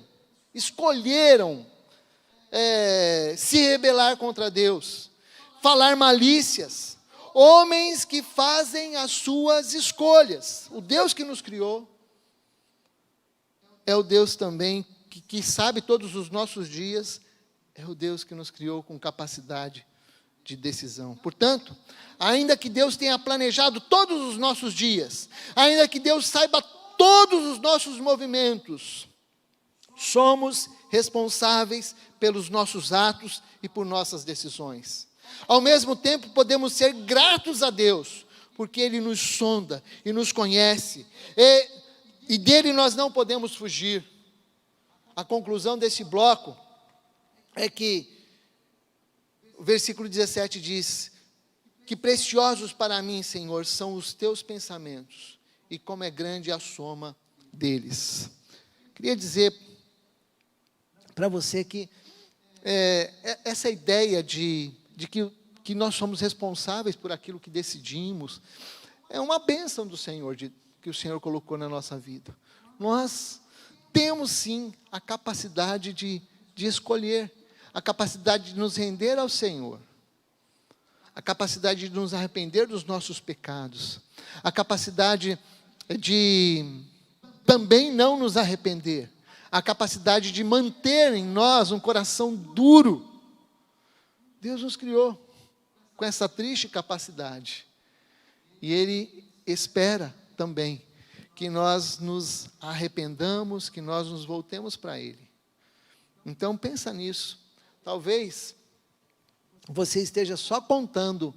se rebelar contra Deus, falar malícias, homens que fazem as suas escolhas. O Deus que nos criou é o Deus também que sabe todos os nossos dias, é o Deus que nos criou com capacidade de decisão. Portanto, ainda que Deus tenha planejado todos os nossos dias, ainda que Deus saiba todos os nossos movimentos, somos responsáveis pelos nossos atos e por nossas decisões. Ao mesmo tempo, podemos ser gratos a Deus, porque Ele nos sonda e nos conhece, e dele nós não podemos fugir. A conclusão desse bloco é que o versículo 17 diz: que preciosos para mim, Senhor, são os teus pensamentos, e como é grande a soma deles. Queria dizer para você que essa ideia de que nós somos responsáveis por aquilo que decidimos, é uma bênção do Senhor, que o Senhor colocou na nossa vida. Nós temos sim a capacidade de escolher, a capacidade de nos render ao Senhor, a capacidade de nos arrepender dos nossos pecados, a capacidade de também não nos arrepender, a capacidade de manter em nós um coração duro. Deus nos criou com essa triste capacidade, e Ele espera também que nós nos arrependamos, que nós nos voltemos para Ele. Então pensa nisso. Talvez você esteja só contando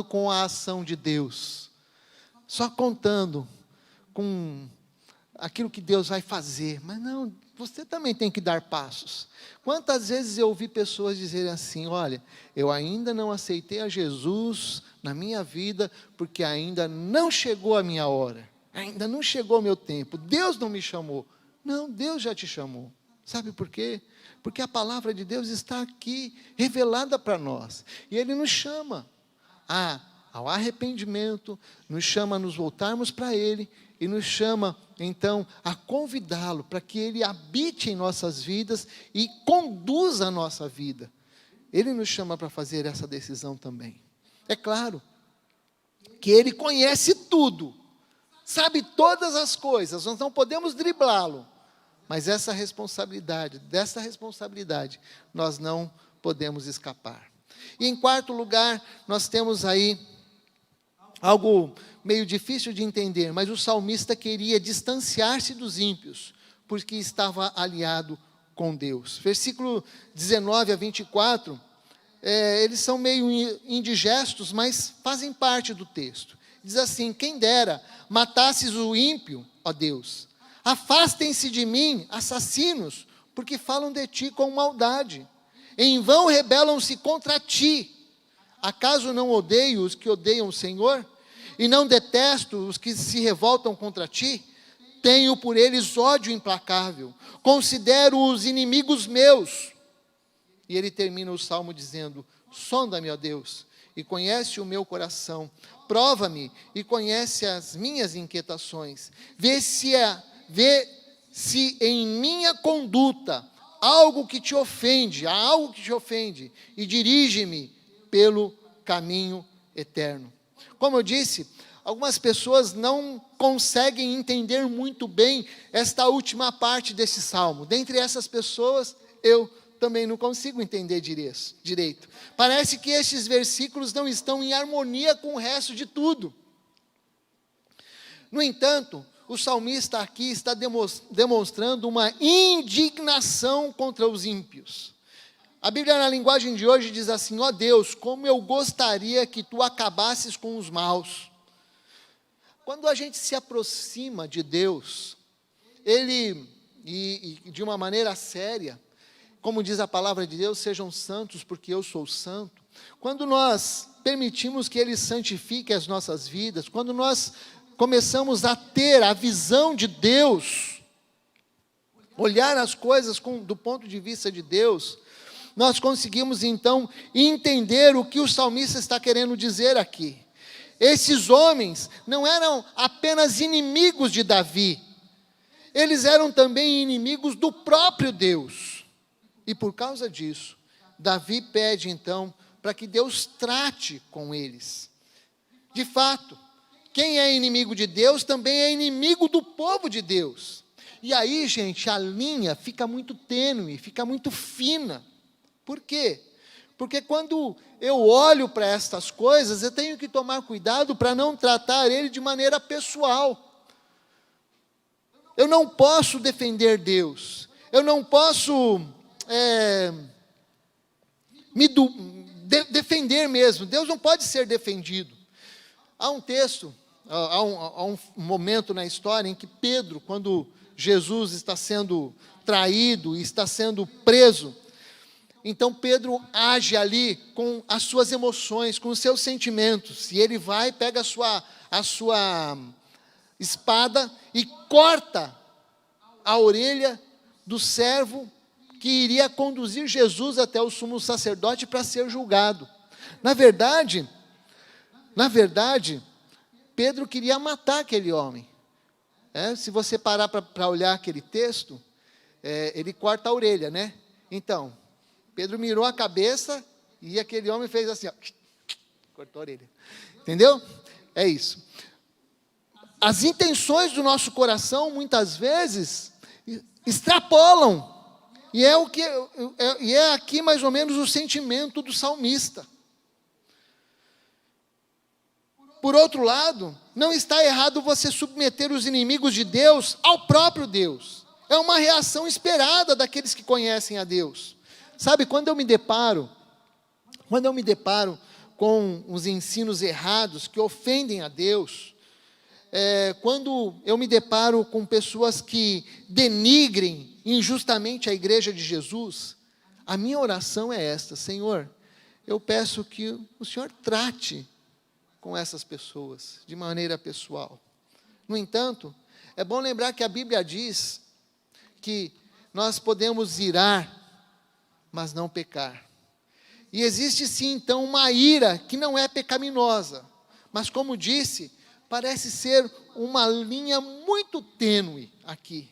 com a ação de Deus, só contando com aquilo que Deus vai fazer, mas não, você também tem que dar passos. Quantas vezes eu ouvi pessoas dizerem assim: olha, eu ainda não aceitei a Jesus na minha vida, porque ainda não chegou a minha hora, ainda não chegou o meu tempo, Deus não me chamou. Não, Deus já te chamou. Sabe por quê? Porque a palavra de Deus está aqui, revelada para nós, e Ele nos chama ao arrependimento, nos chama a nos voltarmos para Ele, e nos chama, então, a convidá-lo para que Ele habite em nossas vidas e conduza a nossa vida. Ele nos chama para fazer essa decisão também. É claro que Ele conhece tudo, sabe todas as coisas, nós não podemos driblá-lo, mas dessa responsabilidade, nós não podemos escapar. E em quarto lugar, nós temos aí algo meio difícil de entender, mas o salmista queria distanciar-se dos ímpios, porque estava aliado com Deus. Versículo 19 a 24, eles são meio indigestos, mas fazem parte do texto. Diz assim: quem dera matasses o ímpio, ó Deus, afastem-se de mim, assassinos, porque falam de ti com maldade. Em vão rebelam-se contra ti. Acaso não odeio os que odeiam o Senhor? E não detesto os que se revoltam contra ti? Tenho por eles ódio implacável. Considero-os inimigos meus. E ele termina o salmo dizendo: sonda-me, ó Deus, e conhece o meu coração. Prova-me e conhece as minhas inquietações. Vê se em minha conduta há algo que te ofende, e dirige-me pelo caminho eterno. Como eu disse, algumas pessoas não conseguem entender muito bem esta última parte desse salmo. Dentre essas pessoas, eu também não consigo entender direito. Parece que estes versículos não estão em harmonia com o resto de tudo. No entanto, o salmista aqui está demonstrando uma indignação contra os ímpios. A Bíblia, na linguagem de hoje, diz assim: ó Deus, como eu gostaria que tu acabasses com os maus. Quando a gente se aproxima de Deus, Ele, e de uma maneira séria, como diz a palavra de Deus, sejam santos porque eu sou santo. Quando nós permitimos que Ele santifique as nossas vidas, quando nós começamos a ter a visão de Deus, olhar as coisas do ponto de vista de Deus, nós conseguimos então entender o que o salmista está querendo dizer aqui. Esses homens não eram apenas inimigos de Davi, eles eram também inimigos do próprio Deus. E por causa disso, Davi pede então para que Deus trate com eles. De fato, quem é inimigo de Deus também é inimigo do povo de Deus. E aí, gente, a linha fica muito tênue, fica muito fina. Por quê? Porque quando eu olho para estas coisas, eu tenho que tomar cuidado para não tratar ele de maneira pessoal. Eu não posso defender Deus. Eu não posso defender mesmo. Deus não pode ser defendido. Há um texto, há um momento na história em que Pedro, quando Jesus está sendo traído e está sendo preso, então Pedro age ali com as suas emoções, com os seus sentimentos, e ele vai, pega a sua espada e corta a orelha do servo que iria conduzir Jesus até o sumo sacerdote para ser julgado. Na verdade, Pedro queria matar aquele homem. Se você parar para olhar aquele texto, ele corta a orelha, né? Então, Pedro mirou a cabeça e aquele homem fez assim, ó, cortou a orelha. Entendeu? É isso. As intenções do nosso coração, muitas vezes, extrapolam. E é aqui mais ou menos o sentimento do salmista. Por outro lado, não está errado você submeter os inimigos de Deus ao próprio Deus. É uma reação esperada daqueles que conhecem a Deus. Sabe, quando eu me deparo com os ensinos errados que ofendem a Deus, quando eu me deparo com pessoas que denigrem injustamente a igreja de Jesus, a minha oração é esta: Senhor, eu peço que o Senhor trate com essas pessoas de maneira pessoal. No entanto, é bom lembrar que a Bíblia diz que nós podemos irar, mas não pecar. E existe sim então uma ira que não é pecaminosa, mas como disse, parece ser uma linha muito tênue aqui.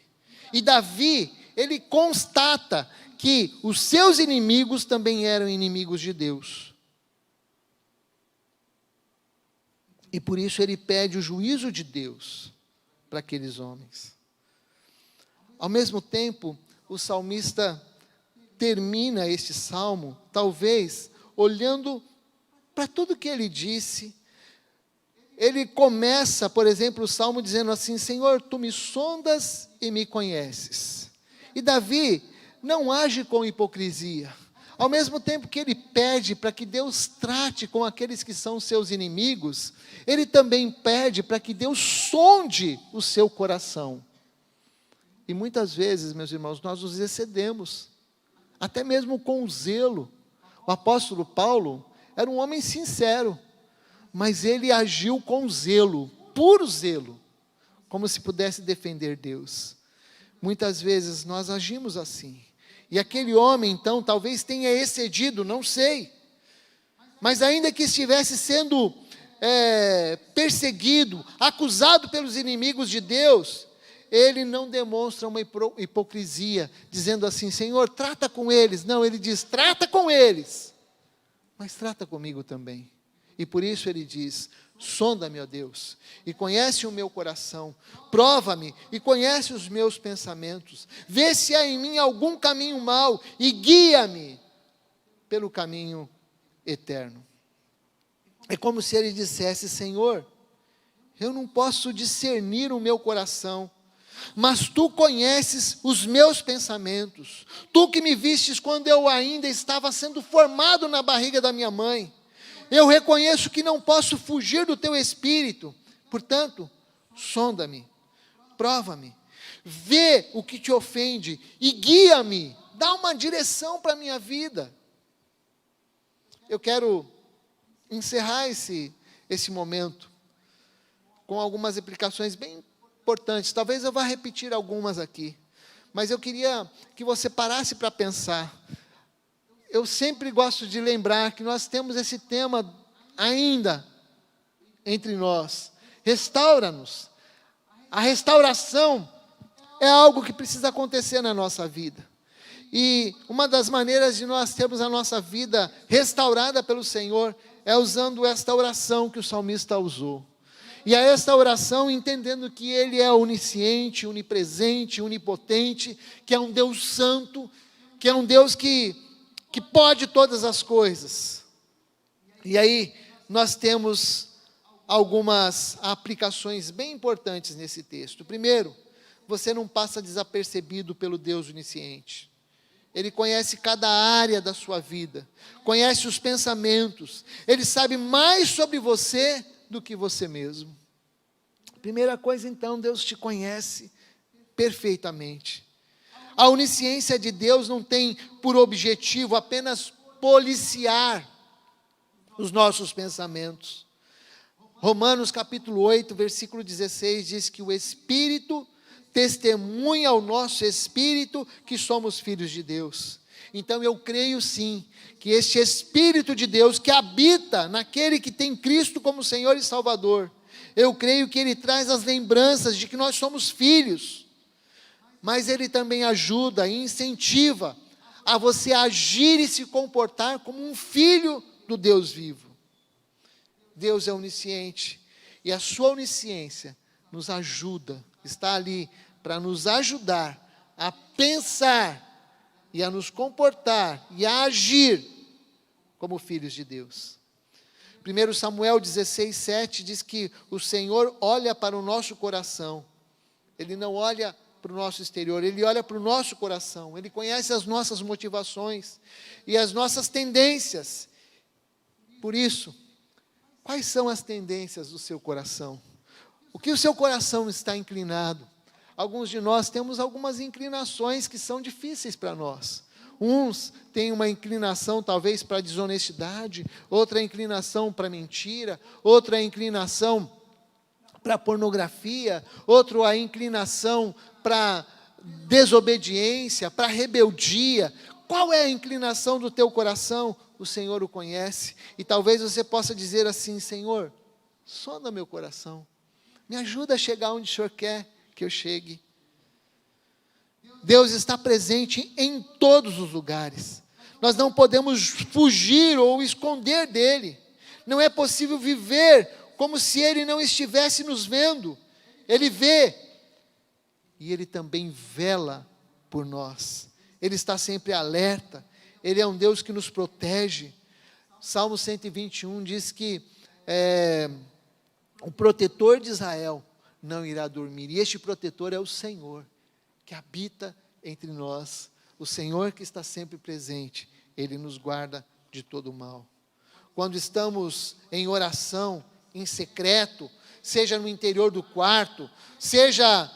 E Davi, ele constata que os seus inimigos também eram inimigos de Deus. E por isso ele pede o juízo de Deus para aqueles homens. Ao mesmo tempo, o salmista termina este salmo, talvez, olhando para tudo que ele disse. Ele começa, por exemplo, o salmo dizendo assim: Senhor, tu me sondas e me conheces. E Davi não age com hipocrisia. Ao mesmo tempo que ele pede para que Deus trate com aqueles que são seus inimigos, ele também pede para que Deus sonde o seu coração. E muitas vezes, meus irmãos, nós nos excedemos, até mesmo com zelo. O apóstolo Paulo era um homem sincero, mas ele agiu com zelo, puro zelo, como se pudesse defender Deus. Muitas vezes nós agimos assim. E aquele homem, então, talvez tenha excedido, não sei. Mas ainda que estivesse sendo perseguido, acusado pelos inimigos de Deus, ele não demonstra uma hipocrisia, dizendo assim: Senhor, trata com eles. Não, ele diz: trata com eles, mas trata comigo também. E por isso ele diz: sonda-me, ó Deus, e conhece o meu coração, prova-me e conhece os meus pensamentos, vê se há em mim algum caminho mau e guia-me pelo caminho eterno. É como se ele dissesse: Senhor, eu não posso discernir o meu coração, mas tu conheces os meus pensamentos, tu que me vistes quando eu ainda estava sendo formado na barriga da minha mãe. Eu reconheço que não posso fugir do teu espírito, portanto, sonda-me, prova-me, vê o que te ofende e guia-me dá uma direção para a minha vida. Eu quero encerrar esse momento com algumas aplicações bem importantes. Talvez eu vá repetir algumas aqui, mas eu queria que você parasse para pensar. Eu sempre gosto de lembrar que nós temos esse tema ainda entre nós. Restaura-nos. A restauração é algo que precisa acontecer na nossa vida. E uma das maneiras de nós termos a nossa vida restaurada pelo Senhor é usando esta oração que o salmista usou. E a esta oração entendendo que Ele é onisciente, onipresente, onipotente, que é um Deus santo, que é um Deus que pode todas as coisas. E aí nós temos algumas aplicações bem importantes nesse texto. Primeiro, você não passa desapercebido pelo Deus onisciente. Ele conhece cada área da sua vida, conhece os pensamentos, Ele sabe mais sobre você do que você mesmo. Primeira coisa, então, Deus te conhece perfeitamente. A onisciência de Deus não tem por objetivo apenas policiar os nossos pensamentos. Romanos capítulo 8, versículo 16, diz que o Espírito testemunha ao nosso espírito que somos filhos de Deus. Então eu creio sim, que este Espírito de Deus que habita naquele que tem Cristo como Senhor e Salvador, eu creio que Ele traz as lembranças de que nós somos filhos, mas Ele também ajuda e incentiva a você agir e se comportar como um filho do Deus vivo. Deus é onisciente, e a sua onisciência nos ajuda, está ali para nos ajudar a pensar e a nos comportar e a agir como filhos de Deus. 1 Samuel 16:7 diz que o Senhor olha para o nosso coração. Ele não olha para o nosso exterior, Ele olha para o nosso coração. Ele conhece as nossas motivações e as nossas tendências. Por isso, quais são as tendências do seu coração? O que o seu coração está inclinado? Alguns de nós temos algumas inclinações que são difíceis para nós. Uns têm uma inclinação talvez para a desonestidade, outra inclinação para a mentira, outra inclinação para a pornografia, outro a inclinação para desobediência, para rebeldia. Qual é a inclinação do teu coração? O Senhor o conhece. E talvez você possa dizer assim: Senhor, sonda meu coração, me ajuda a chegar onde o Senhor quer que eu chegue. Deus está presente em todos os lugares. Nós não podemos fugir ou esconder dEle. Não é possível viver como se Ele não estivesse nos vendo. Ele vê. E Ele também vela por nós. Ele está sempre alerta. Ele é um Deus que nos protege. Salmo 121 diz que o protetor de Israel não irá dormir. E este protetor é o Senhor, que habita entre nós. O Senhor que está sempre presente. Ele nos guarda de todo o mal. Quando estamos em oração, em secreto, seja no interior do quarto, seja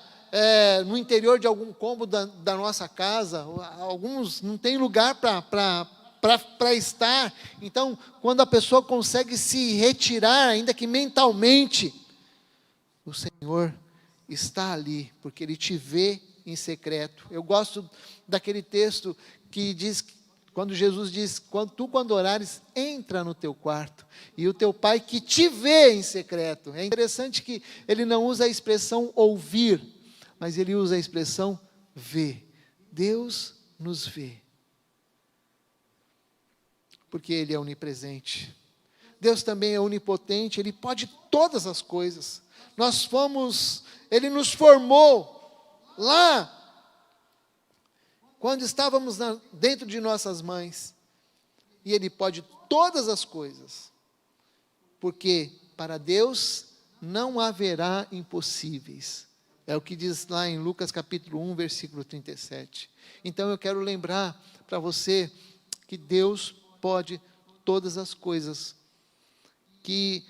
no interior de algum cômodo da nossa casa, alguns não tem lugar para estar. Então, quando a pessoa consegue se retirar, ainda que mentalmente, o Senhor está ali, porque Ele te vê em secreto. Eu gosto daquele texto que diz, quando Jesus diz, quando orares, entra no teu quarto, e o teu Pai que te vê em secreto. É interessante que Ele não usa a expressão ouvir, mas Ele usa a expressão ver. Deus nos vê, porque Ele é onipresente. Deus também é onipotente, Ele pode todas as coisas. Ele nos formou lá, quando estávamos dentro de nossas mães, e Ele pode todas as coisas, porque para Deus não haverá impossíveis. É o que diz lá em Lucas capítulo 1, versículo 37. Então eu quero lembrar para você que Deus pode todas as coisas, que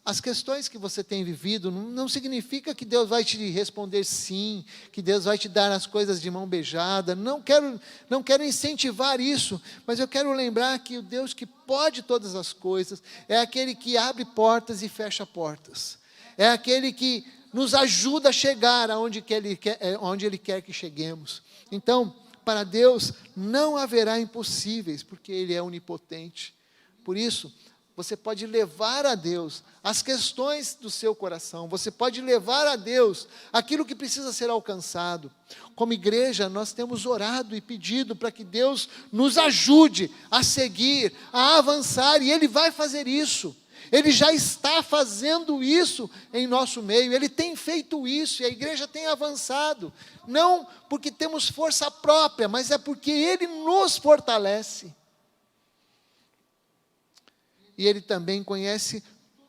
as questões que você tem vivido não significa que Deus vai te responder sim, que Deus vai te dar as coisas de mão beijada. Não quero incentivar isso, mas eu quero lembrar que o Deus que pode todas as coisas é aquele que abre portas e fecha portas. É aquele que nos ajuda a chegar onde Ele quer que cheguemos. Então, para Deus não haverá impossíveis, porque Ele é onipotente. Por isso, você pode levar a Deus as questões do seu coração, você pode levar a Deus aquilo que precisa ser alcançado. Como igreja, nós temos orado e pedido para que Deus nos ajude a seguir, a avançar, e Ele vai fazer isso. Ele já está fazendo isso em nosso meio, Ele tem feito isso, e a igreja tem avançado, não porque temos força própria, mas é porque Ele nos fortalece. E Ele também conhece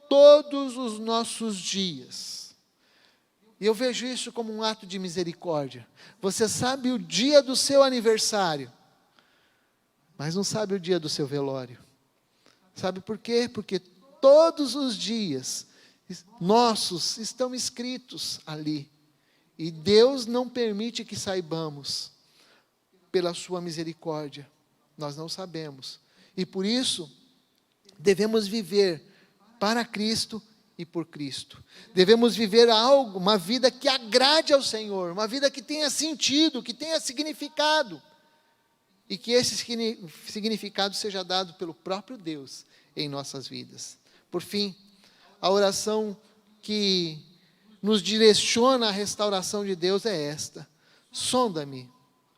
todos os nossos dias. E eu vejo isso como um ato de misericórdia. Você sabe o dia do seu aniversário, mas não sabe o dia do seu velório. Sabe por quê? Porque todos os dias nossos estão escritos ali. E Deus não permite que saibamos, pela sua misericórdia. Nós não sabemos. E por isso, devemos viver para Cristo e por Cristo. Devemos viver uma vida que agrade ao Senhor, uma vida que tenha sentido, que tenha significado. E que esse significado seja dado pelo próprio Deus em nossas vidas. Por fim, a oração que nos direciona à restauração de Deus é esta: sonda-me,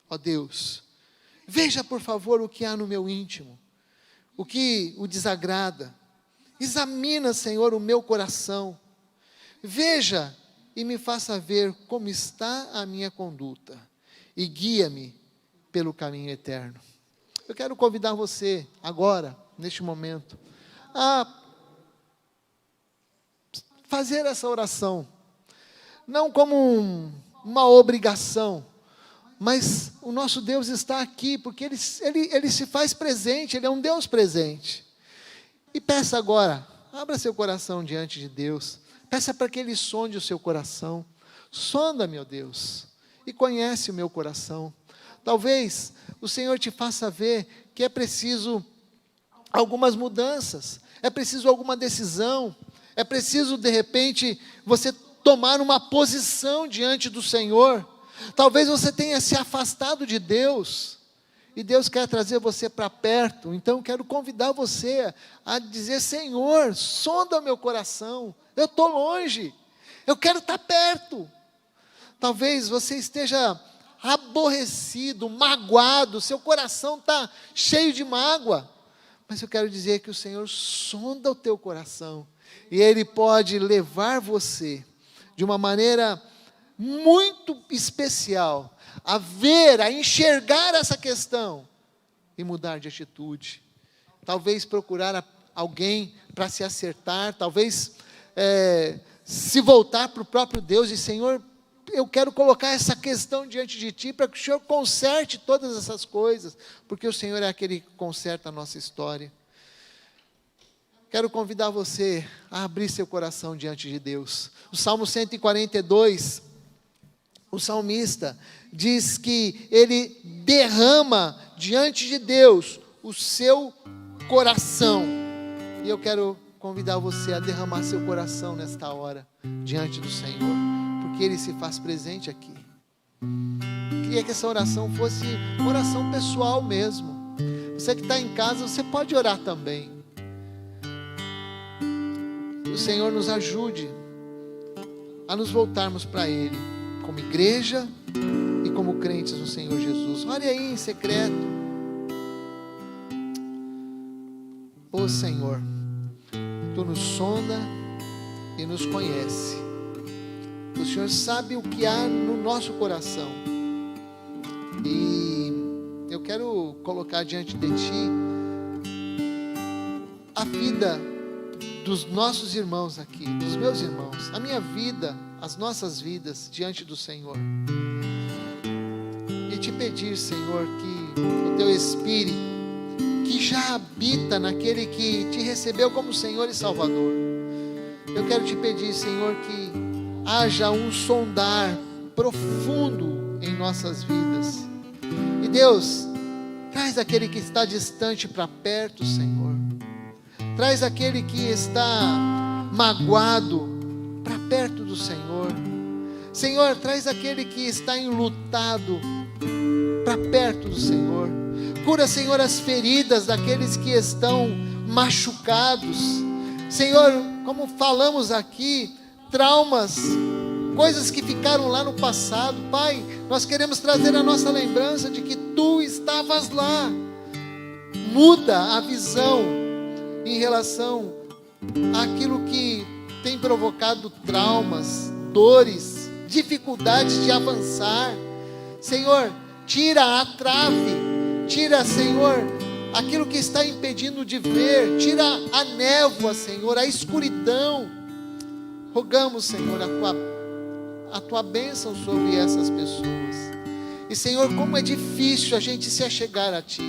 ó Deus, veja por favor o que há no meu íntimo, o que o desagrada. Examina, Senhor, o meu coração. Veja e me faça ver como está a minha conduta. E guia-me pelo caminho eterno. Eu quero convidar você, agora, neste momento, a fazer essa oração. Não como uma obrigação, mas o nosso Deus está aqui, porque Ele se faz presente, Ele é um Deus presente. E peça agora, abra seu coração diante de Deus, peça para que Ele sonde o seu coração. Sonda, meu Deus, e conhece o meu coração. Talvez o Senhor te faça ver que é preciso algumas mudanças, é preciso alguma decisão, é preciso de repente você tomar uma posição diante do Senhor. Talvez você tenha se afastado de Deus, e Deus quer trazer você para perto. Então quero convidar você a dizer: Senhor, sonda o meu coração, eu estou longe, eu quero estar perto. Talvez você esteja aborrecido, magoado, seu coração está cheio de mágoa, mas eu quero dizer que o Senhor sonda o teu coração, e Ele pode levar você de uma maneira muito especial a ver, a enxergar essa questão e mudar de atitude. Talvez procurar alguém para se acertar, talvez se voltar para o próprio Deus e: Senhor, eu quero colocar essa questão diante de Ti para que o Senhor conserte todas essas coisas, porque o Senhor é aquele que conserta a nossa história. Quero convidar você a abrir seu coração diante de Deus. O Salmo 142, o salmista diz que ele derrama diante de Deus o seu coração. E eu quero convidar você a derramar seu coração nesta hora, diante do Senhor, porque Ele se faz presente aqui. Queria que essa oração fosse uma oração pessoal mesmo. Você que está em casa, você pode orar também. Que o Senhor nos ajude a nos voltarmos para Ele, como igreja e como crentes no Senhor Jesus. Ore aí em secreto. Ô Senhor, Tu nos sonda e nos conhece. O Senhor sabe o que há no nosso coração. E eu quero colocar diante de Ti a vida dos nossos irmãos aqui, dos meus irmãos, a minha vida, as nossas vidas diante do Senhor. E te pedir, Senhor, que o Teu Espírito, que já habita naquele que te recebeu como Senhor e Salvador, eu quero te pedir, Senhor, que haja um sondar profundo em nossas vidas. E Deus, traz aquele que está distante para perto, Senhor. Traz aquele que está magoado para perto do Senhor. Senhor, traz aquele que está enlutado para perto do Senhor. Cura, Senhor, as feridas daqueles que estão machucados. Senhor, como falamos aqui, traumas, coisas que ficaram lá no passado. Pai, nós queremos trazer a nossa lembrança de que Tu estavas lá. Muda a visão em relação àquilo que tem provocado traumas, dores, dificuldades de avançar. Senhor, tira a trave, tira, Senhor, aquilo que está impedindo de ver, tira a névoa, Senhor, a escuridão. Rogamos, Senhor, a Tua bênção sobre essas pessoas. E, Senhor, como é difícil a gente se achegar a Ti,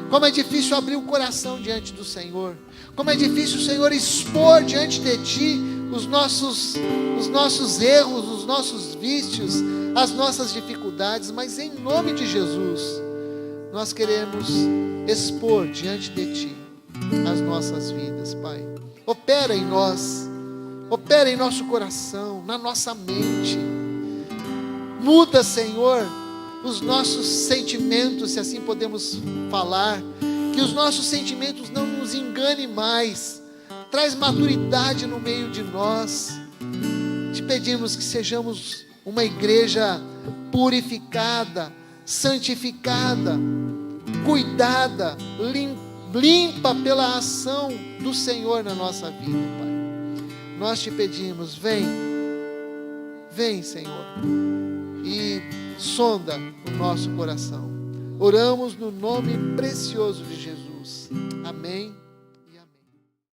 como é difícil abrir o coração diante do Senhor, como é difícil, Senhor, expor diante de Ti os nossos erros, os nossos vícios, as nossas dificuldades, mas em nome de Jesus, nós queremos expor diante de Ti as nossas vidas, Pai. Opera em nós, opera em nosso coração, na nossa mente. Muda, Senhor, os nossos sentimentos, se assim podemos falar, que os nossos sentimentos não nos enganem mais. Traz maturidade no meio de nós. Te pedimos que sejamos uma igreja purificada, santificada, cuidada, limpa pela ação do Senhor na nossa vida, Pai. Nós te pedimos, vem, Senhor, e sonda o nosso coração. Oramos no nome precioso de Jesus. Amém.